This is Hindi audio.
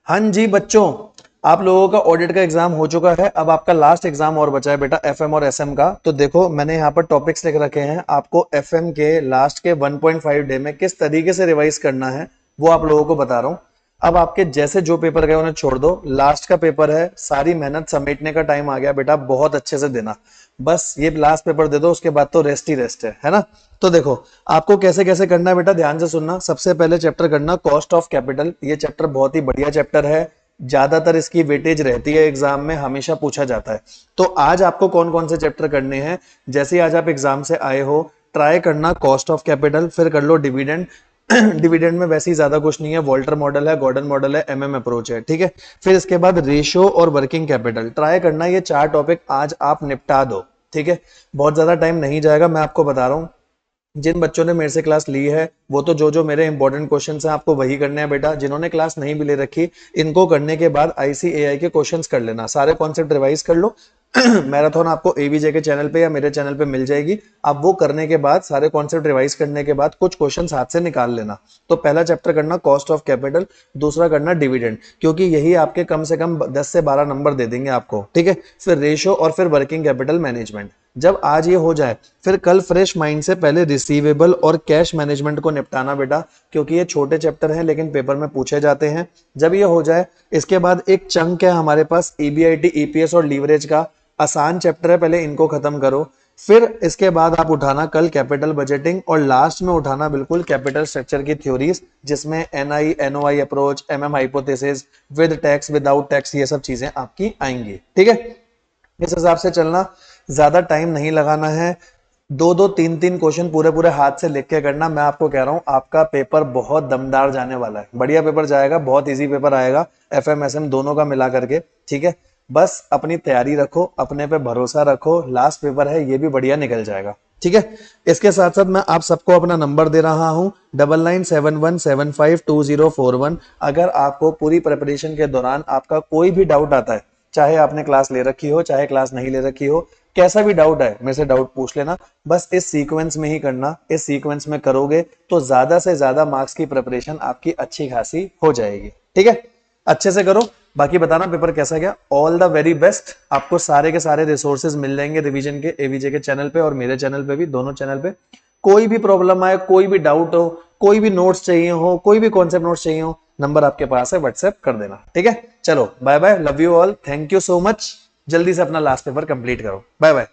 हाँ जी बच्चों, आप लोगों का ऑडिट का एग्जाम हो चुका है। अब आपका लास्ट एग्जाम और बचा है बेटा, एफएम और एसएम का। तो देखो मैंने यहाँ पर टॉपिक्स लिख रखे हैं, आपको एफएम के लास्ट के 1.5 डे में किस तरीके से रिवाइज करना है वो आप लोगों को बता रहा हूँ। अब आपके जैसे जो पेपर गए उन्हें छोड़ दो, लास्ट का पेपर है, सारी मेहनत समेटने का टाइम आ गया बेटा, बहुत अच्छे से देना। बस ये लास्ट पेपर दे दो, उसके बाद तो रेस्ट ही रेस्ट है ना। तो देखो आपको कैसे कैसे करना है बेटा, ध्यान से सुनना। सबसे पहले चैप्टर करना कॉस्ट ऑफ कैपिटल। ये चैप्टर बहुत ही बढ़िया चैप्टर है, ज्यादातर इसकी वेटेज रहती है एग्जाम में, हमेशा पूछा जाता है। तो आज आपको कौन कौन से चैप्टर करने हैं, जैसे ही आज आप एग्जाम से आए हो ट्राई करना कॉस्ट ऑफ कैपिटल, फिर कर लो डिविडेंड। डिविडेंड में वैसे ही ज्यादा कुछ नहीं है, वॉल्टर मॉडल है, गॉर्डन मॉडल है, एमएम अप्रोच है, ठीक है। फिर इसके बाद रेशियो और वर्किंग कैपिटल ट्राई करना, ये 4 टॉपिक आज आप निपटा दो, ठीक है। बहुत ज्यादा टाइम नहीं जाएगा, मैं आपको बता रहा हूँ। जिन बच्चों ने मेरे से क्लास ली है वो तो जो जो मेरे इंपॉर्टेंट क्वेश्चन हैं आपको वही करने हैं बेटा। जिन्होंने क्लास नहीं भी ले रखी, इनको करने के बाद आईसीएआई के क्वेश्चंस कर लेना, सारे कॉन्सेप्ट रिवाइज कर लो। मैराथन आपको एवीजे के चैनल पे या मेरे चैनल पे मिल जाएगी। आप वो करने के बाद, सारे कॉन्सेप्ट रिवाइज करने के बाद कुछ क्वेश्चंस हाथ से निकाल लेना। तो पहला चैप्टर करना कॉस्ट ऑफ कैपिटल, दूसरा करना डिविडेंड, क्योंकि यही आपके कम से कम 10 से 12 नंबर दे देंगे आपको, ठीक है। फिर रेशियो और फिर वर्किंग कैपिटल मैनेजमेंट। जब आज ये हो जाए, फिर कल फ्रेश माइंड से पहले रिसीवेबल और कैश मैनेजमेंट को निपटाना बेटा, क्योंकि ये छोटे चैप्टर हैं लेकिन पेपर में पूछे जाते हैं। जब ये हो जाए, इसके बाद एक चंक है हमारे पास ईबीआईटी, ईपीएस और लीवरेज का, आसान चैप्टर है, पहले इनको खत्म करो। फिर इसके बाद आप उठाना कल कैपिटल बजटिंग, और लास्ट में उठाना बिल्कुल कैपिटल स्ट्रक्चर की थ्योरीज, जिसमें NI, NOI approach, MM hypothesis, with tax, without tax, ये सब चीजें आपकी आएंगी, ठीक है। इस हिसाब से चलना, ज्यादा टाइम नहीं लगाना है। दो दो तीन तीन क्वेश्चन पूरे पूरे हाथ से लिख के करना। मैं आपको कह रहा हूं आपका पेपर बहुत दमदार जाने वाला है, बढ़िया पेपर जाएगा, बहुत इजी पेपर आएगा, एफएम एसएम दोनों का मिला करके, ठीक है। बस अपनी तैयारी रखो, अपने पे भरोसा रखो, लास्ट पेपर है, ये भी बढ़िया निकल जाएगा, ठीक है। इसके साथ साथ मैं आप सबको अपना नंबर दे रहा हूं, 9971752041। अगर आपको पूरी प्रिपरेशन के दौरान आपका कोई भी डाउट आता है, चाहे आपने क्लास ले रखी हो चाहे क्लास नहीं ले रखी हो, कैसा भी डाउट है मेरे से डाउट पूछ लेना। बस इस सीक्वेंस में ही करना, इस सीक्वेंस में करोगे तो ज्यादा से ज्यादा मार्क्स की प्रिपरेशन आपकी अच्छी खासी हो जाएगी, ठीक है। अच्छे से करो, बाकी बताना पेपर कैसा गया। All the very best. आपको सारे के सारे रिसोर्सेज मिल जाएंगे रिवीजन के, एवीजे के चैनल पे और मेरे चैनल पे भी, दोनों चैनल पे। कोई भी प्रॉब्लम आए, कोई भी डाउट हो, कोई भी नोट्स चाहिए हो, कोई भी कॉन्सेप्ट नोट्स चाहिए हो, नंबर आपके पास है, व्हाट्सएप कर देना, ठीक है। चलो bye bye, love you all, thank you so much. जल्दी से अपना लास्ट पेपर कंप्लीट करो, बाय बाय।